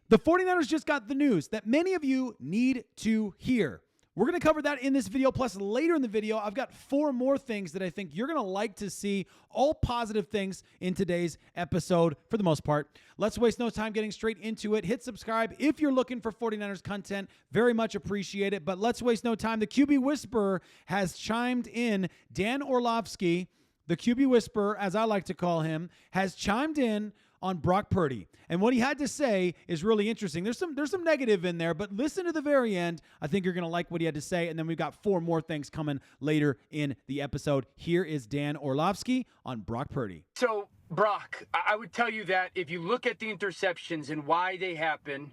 The 49ers just got the news that many of you need to hear. We're going to cover that in this video, plus later in the video, I've got 4 more things that I think you're going to like to see, all positive things in today's episode for the most part. Let's waste no time getting straight into it. Hit subscribe if you're looking for 49ers content. Very much appreciate it, but let's waste no time. The QB Whisperer has chimed in. Dan Orlovsky, the QB Whisperer, as I like to call him, has chimed in on Brock Purdy. And what he had to say is really interesting. There's some negative in there, but listen to the very end. I think you're going to like what he had to say. And then we've got 4 more things coming later in the episode. Here is Dan Orlovsky on Brock Purdy. So, Brock, I would tell you that if you look at the interceptions and why they happen,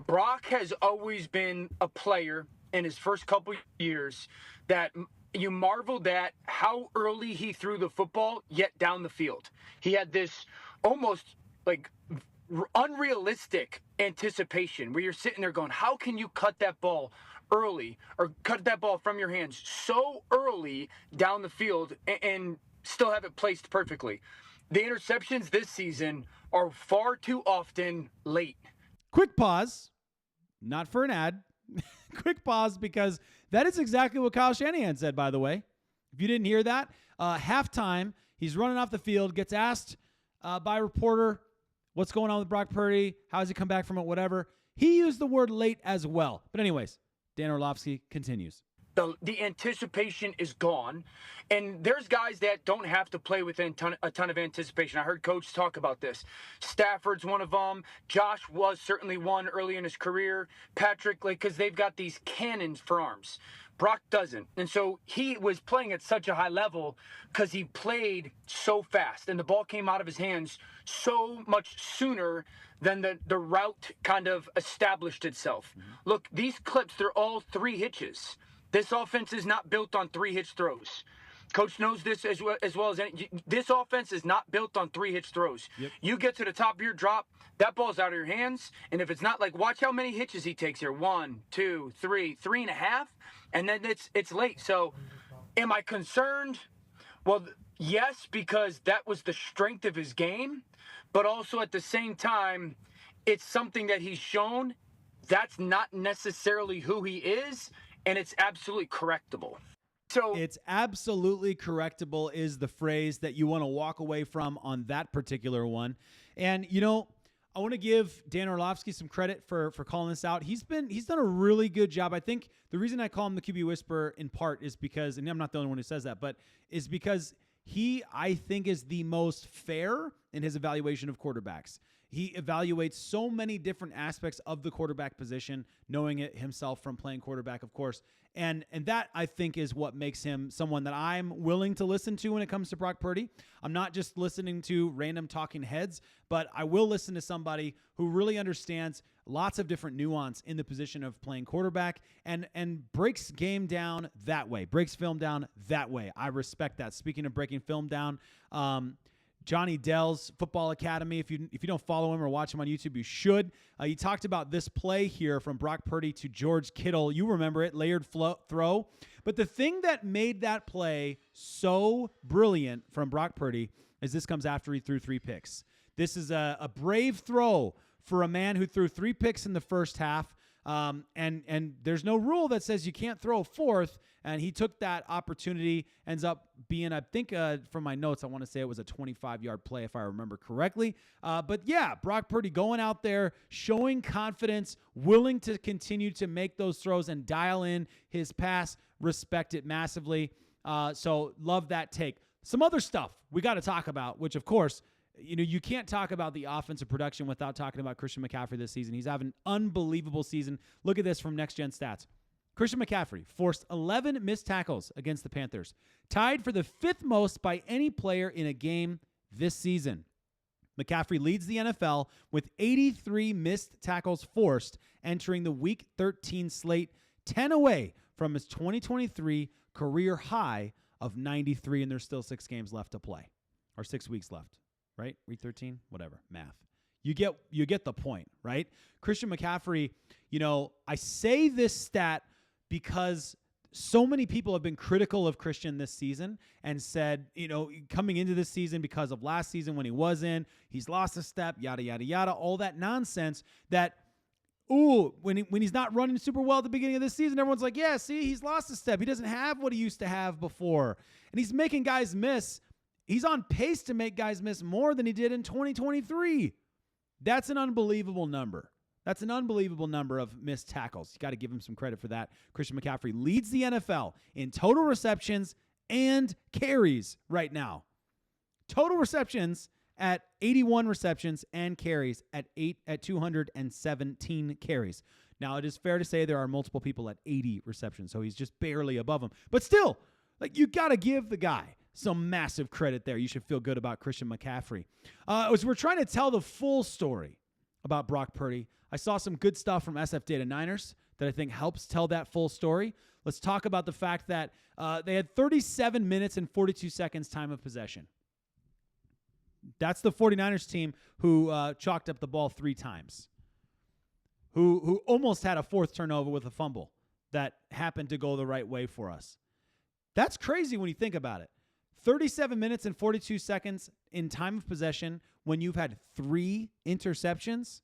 Brock has always been a player in his first couple years that you marveled at how early he threw the football, yet down the field. He had this almost like unrealistic anticipation where you're sitting there going, how can you cut that ball early or cut that ball from your hands so early down the field and still have it placed perfectly? The interceptions this season are far too often late. Quick pause, not for an ad. Quick pause, because that is exactly what Kyle Shanahan said, by the way. If you didn't hear that, halftime, he's running off the field, gets asked by a reporter, what's going on with Brock Purdy? How has he come back from it? Whatever. He used the word late as well. But anyways, Dan Orlovsky continues. The anticipation is gone, and there's guys that don't have to play with a ton of anticipation. I heard Coach talk about this. Stafford's one of them. Josh was certainly one early in his career. Patrick, because they've got these cannons for arms. Brock doesn't. And so he was playing at such a high level because he played so fast, and the ball came out of his hands so much sooner than the route kind of established itself. Mm-hmm. Look, these clips, they're all 3 hitches. This offense is not built on 3 hitch throws. Coach knows this as well as any. This offense is not built on 3 hitch throws. Yep. You get to the top of your drop, that ball's out of your hands. And if it's not, watch how many hitches he takes here. 1, 2, 3, 3.5, and then it's late. So am I concerned? Well, yes, because that was the strength of his game. But also at the same time, it's something that he's shown. That's not necessarily who he is. And it's absolutely correctable. So it's absolutely correctable is the phrase that you want to walk away from on that particular one. And, I want to give Dan Orlovsky some credit for calling this out. He's done a really good job. I think the reason I call him the QB Whisperer in part is because, and I'm not the only one who says that, but is because he, I think, is the most fair in his evaluation of quarterbacks. He evaluates so many different aspects of the quarterback position, knowing it himself from playing quarterback, of course. And that, I think, is what makes him someone that I'm willing to listen to when it comes to Brock Purdy. I'm not just listening to random talking heads, but I will listen to somebody who really understands lots of different nuance in the position of playing quarterback and breaks game down that way, breaks film down that way. I respect that. Speaking of breaking film down, Johnny Dell's Football Academy. If you don't follow him or watch him on YouTube, you should. He talked about this play here from Brock Purdy to George Kittle. You remember it, layered throw. But the thing that made that play so brilliant from Brock Purdy is this comes after he threw 3 picks. This is a brave throw for a man who threw 3 picks in the first half. And there's no rule that says you can't throw a 4th, and he took that opportunity, ends up being, I think, from my notes, I want to say it was a 25-yard play if I remember correctly. But yeah, Brock Purdy going out there, showing confidence, willing to continue to make those throws and dial in his pass, respect it massively. So love that take. Some other stuff we got to talk about, which of course, you can't talk about the offensive production without talking about Christian McCaffrey this season. He's having an unbelievable season. Look at this from Next Gen Stats. Christian McCaffrey forced 11 missed tackles against the Panthers, tied for the 5th most by any player in a game this season. McCaffrey leads the NFL with 83 missed tackles forced entering the Week 13 slate, 10 away from his 2023 career high of 93, and there's still 6 games left to play, or 6 weeks left. Right? Week 13, whatever, math. You get the point, right? Christian McCaffrey, I say this stat because so many people have been critical of Christian this season and said, coming into this season because of last season when he was in, he's lost a step, yada, yada, yada, all that nonsense that Ooh, when he's not running super well at the beginning of this season, everyone's like, yeah, see, he's lost a step. He doesn't have what he used to have before. And he's making guys miss. He's on pace to make guys miss more than he did in 2023. That's an unbelievable number. That's an unbelievable number of missed tackles. You got to give him some credit for that. Christian McCaffrey leads the NFL in total receptions and carries right now. Total receptions at 81 receptions and carries at 217 carries. Now, it is fair to say there are multiple people at 80 receptions, so he's just barely above him. But still, like, you got to give the guy some massive credit there. You should feel good about Christian McCaffrey. As we're trying to tell the full story about Brock Purdy, I saw some good stuff from SF Data Niners that I think helps tell that full story. Let's talk about the fact that they had 37 minutes and 42 seconds time of possession. That's the 49ers team who chalked up the ball 3 times, who almost had a 4th turnover with a fumble that happened to go the right way for us. That's crazy when you think about it. 37 minutes and 42 seconds in time of possession when you've had 3 interceptions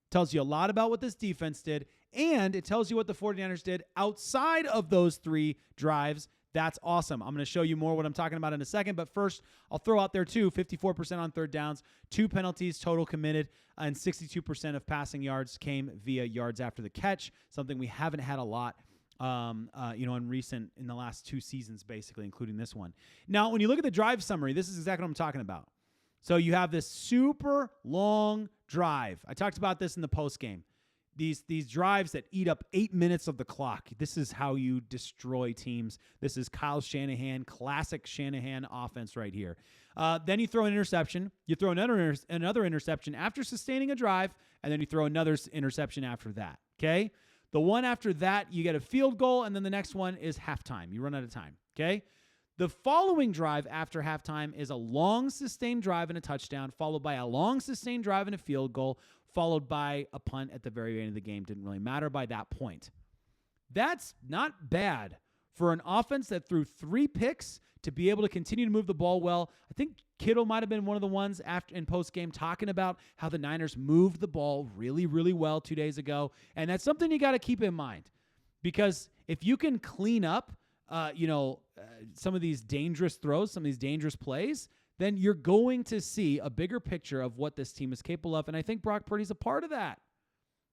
tells you a lot about what this defense did, and it tells you what the 49ers did outside of those 3 drives. That's awesome. I'm going to show you more what I'm talking about in a second, but first, I'll throw out there too, 54% on third downs, 2 penalties total committed, and 62% of passing yards came via yards after the catch, something we haven't had a lot in the last 2 seasons, basically, including this one. Now, when you look at the drive summary, this is exactly what I'm talking about. So you have this super long drive. I talked about this in the post game. These drives that eat up 8 minutes of the clock. This is how you destroy teams. This is Kyle Shanahan, classic Shanahan offense right here. Then you throw an interception. You throw another interception after sustaining a drive, and then you throw another interception after that, okay? The one after that, you get a field goal, and then the next one is halftime. You run out of time, okay? The following drive after halftime is a long sustained drive and a touchdown, followed by a long sustained drive and a field goal, followed by a punt at the very end of the game. Didn't really matter by that point. That's not bad for an offense that threw 3 picks to be able to continue to move the ball well. I think Kittle might have been one of the ones after in post-game talking about how the Niners moved the ball really, really well 2 days ago. And that's something you got to keep in mind, because if you can clean up some of these dangerous throws, some of these dangerous plays, then you're going to see a bigger picture of what this team is capable of. And I think Brock Purdy's a part of that.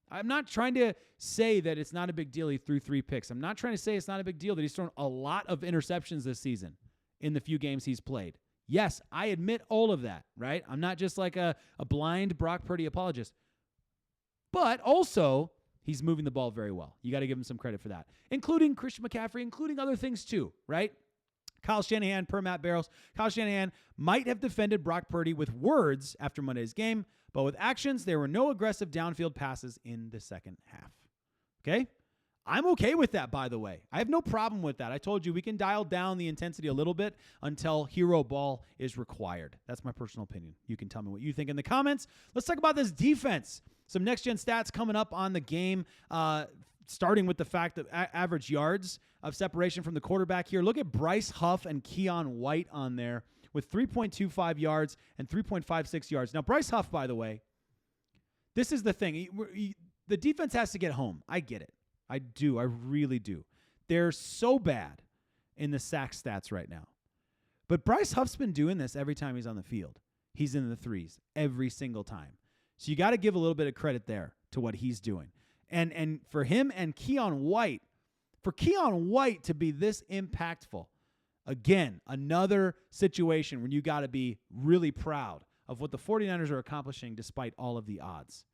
I'm not trying to say that it's not a big deal he threw 3 picks. I'm not trying to say it's not a big deal that he's thrown a lot of interceptions this season in the few games he's played. Yes, I admit all of that, right? I'm not just like a blind Brock Purdy apologist. But also, he's moving the ball very well. You got to give him some credit for that, including Christian McCaffrey, including other things too, right? Kyle Shanahan, per Matt Barrows, Kyle Shanahan might have defended Brock Purdy with words after Monday's game, but with actions, there were no aggressive downfield passes in the second half. Okay? I'm okay with that, by the way. I have no problem with that. I told you we can dial down the intensity a little bit until hero ball is required. That's my personal opinion. You can tell me what you think in the comments. Let's talk about this defense. Some next-gen stats coming up on the game, starting with the fact that average yards of separation from the quarterback here. Look at Bryce Huff and Keon White on there with 3.25 yards and 3.56 yards. Now, Bryce Huff, by the way, this is the thing. The defense has to get home. I get it. I do. I really do. They're so bad in the sack stats right now. But Bryce Huff's been doing this every time he's on the field. He's in the 3s every single time. So you got to give a little bit of credit there to what he's doing. And for him and Keon White, for Keon White to be this impactful, again, another situation where you got to be really proud of what the 49ers are accomplishing despite all of the odds.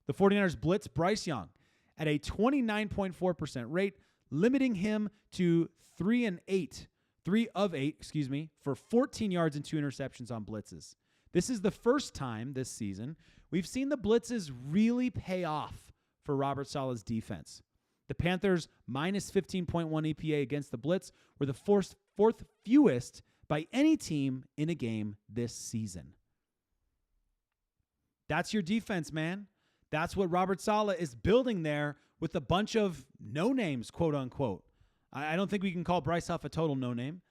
The 49ers blitz Bryce Young at a 29.4% rate, limiting him to 3 of 8, for 14 yards and 2 interceptions on blitzes. This is the first time this season we've seen the blitzes really pay off for Robert Saleh's defense. The Panthers minus 15.1 EPA against the blitz were the fourth fewest by any team in a game this season. That's your defense, man. That's what Robert Saleh is building there with a bunch of no-names, quote-unquote. I don't think we can call Bryce Huff a total no-name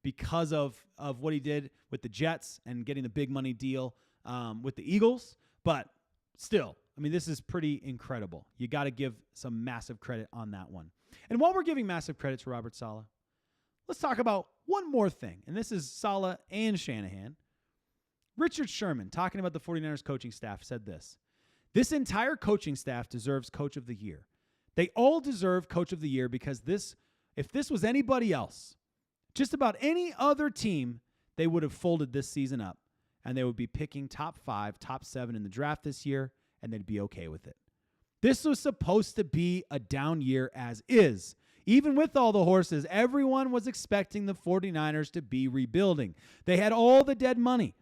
because of what he did with the Jets and getting the big money deal with the Eagles. But still, I mean, this is pretty incredible. You got to give some massive credit on that one. And while we're giving massive credit to Robert Saleh, let's talk about one more thing. And this is Saleh and Shanahan. Richard Sherman, talking about the 49ers coaching staff, said this: "This entire coaching staff deserves Coach of the Year. They all deserve Coach of the Year because if this was anybody else, just about any other team, they would have folded this season up, and they would be picking top 5, top 7 in the draft this year, and they'd be okay with it. This was supposed to be a down year as is. Even with all the horses, everyone was expecting the 49ers to be rebuilding. They had all the dead money.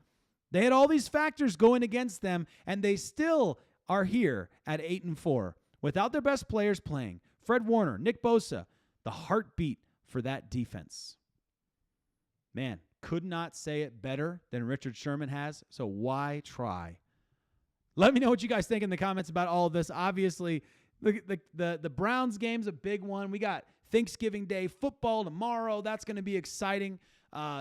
They had all these factors going against them, and they still are here at 8-4 without their best players playing. Fred Warner, Nick Bosa, the heartbeat for that defense." Man, could not say it better than Richard Sherman has, so why Let me know what you guys think in the comments about all of this. Obviously, the Browns game's a big one. We got Thanksgiving Day football tomorrow. That's going to be exciting.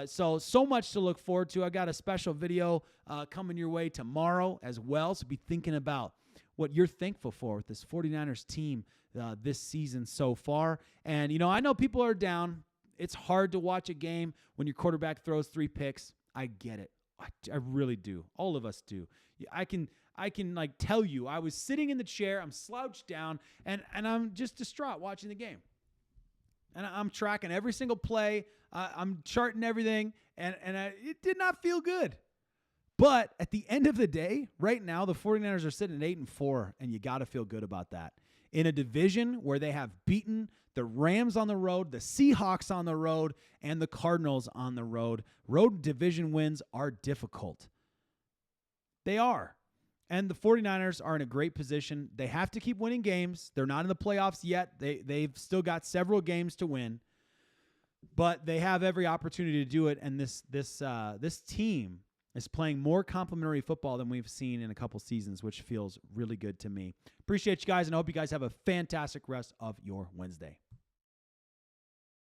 So much to look forward to. I got a special video coming your way tomorrow as well, so be thinking about what you're thankful for with this 49ers team this season so far. And, I know people are down. It's hard to watch a game when your quarterback throws 3 picks. I get it. I really do. All of us do. I can tell you, I was sitting in the chair, I'm slouched down, and I'm just distraught watching the game. And I'm tracking every single play. I'm charting everything, and it did not feel good. But at the end of the day, right now, the 49ers are sitting at 8-4, and you got to feel good about that. In a division where they have beaten the Rams on the road, the Seahawks on the road, and the Cardinals on the road. Road division wins are difficult. They are. And the 49ers are in a great position. They have to keep winning games. They're not in the playoffs yet. They've still got several games to win. But they have every opportunity to do it, and this team is playing more complimentary football than we've seen in a couple seasons, which feels really good to me. Appreciate you guys, and I hope you guys have a fantastic rest of your Wednesday.